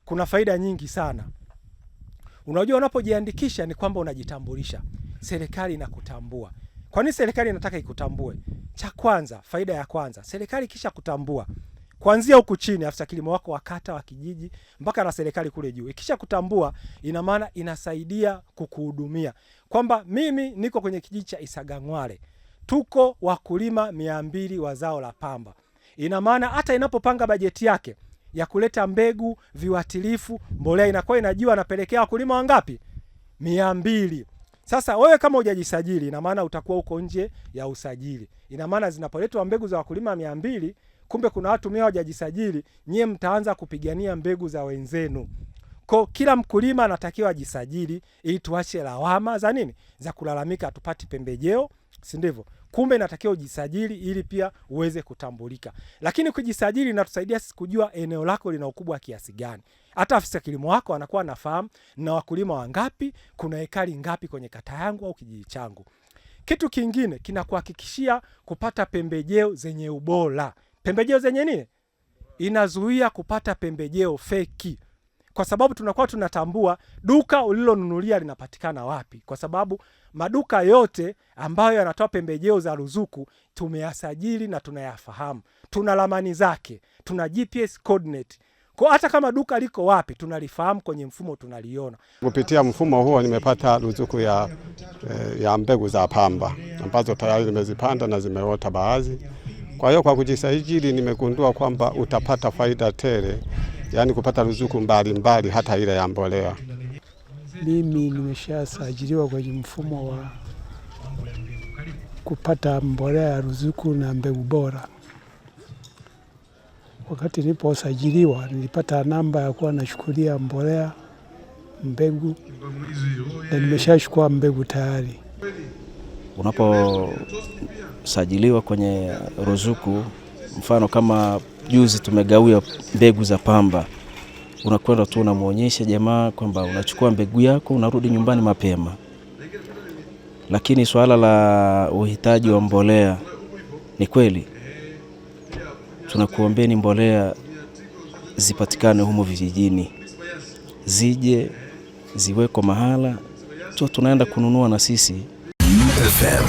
kuna faida nyingi sana. Unajua unapojiandikisha ni kwamba unajitambulisha. Serikali inakutambua. Kwa nini serikali inataka ikutambue? Cha kwanza, faida ya kwanza, serikali kisha kutambua, kuanzia huku chini afisa kilimo wako wa kata, wa kijiji mpaka na serikali kule juu. Ikisha kutambua ina maana inasaidia kukuhudumia. Kwamba mimi niko kwenye kijiji cha Isagangwale. Tuko wakulima 200 wa zao la pamba. Ina maana hata inapopanga bajeti yake ya kuleta mbegu, viuatilifu, mbolea inakuwa inajua anapelekea wakulima wangapi? 200. Sasa wewe kama hujajisajili ina maana utakuwa uko nje ya usajili. Ina maana zinapoletwa mbegu za wakulima 200, kumbe kuna watu 100 hawajajisajili, nyie mtaanza kupigania mbegu za wenzenu. Kwa kila mkulima anatakiwa ajisajili ili tuache lawama za nini? Za kulalamika tupati pembejeo, si ndivyo? Kumbe inatakiwa ujisajili ili pia uweze kutambulika. Lakini kujisajili inatusaidia sisi kujua eneo lako lina ukubwa kiasi gani. Hata afisa kilimo wako anakuwa anafahamu na wakulima wangapi, kuna ekari ngapi kwenye kata yangu au kijiji changu. Kitu kingine kinakuhakikishia kupata pembejeo zenye ubora. Pembejeo zenye nini? Inazuia kupata pembejeo feki. Kwa sababu tunakuwa tunatambua duka ulilonunulia linapatikana wapi. Kwa sababu maduka yote ambayo yanatoa pembejeo za ruzuku tumeyasajili na tunayafahamu. Tuna ramani zake, tuna GPS coordinate. Kwa hata kama duka liko wapi tunalifahamu kwenye mfumo, tunaliona. Kupitia mfumo huo nimepata ruzuku ya mbegu za pamba ambazo tayari nimezipanda na zimeota baadhi. Kwa hiyo kwa kujisajili nimegundua kwamba utapata faida tele, yani kupata ruzuku mbalimbali hata ile ya mbolea. Mimi nimeshasajiliwa kwenye mfumo wa kupata mbolea ya ruzuku na mbegu bora. Wakati niliposajiliwa nilipata namba ya kuwa nachukulia mbolea, mbegu, na nimeshachukua mbegu tayari. Unaposajiliwa kwenye ruzuku, mfano kama juzi tumegawia mbegu za pamba, unakwenda tu unamuonyesha jamaa kwamba unachukua mbegu yako unarudi nyumbani mapema. Lakini swala la uhitaji wa mbolea ni kweli, tunakuombeni mbolea zipatikane humo vijijini, zije ziweko mahala tu tunaenda kununua na sisi. FM.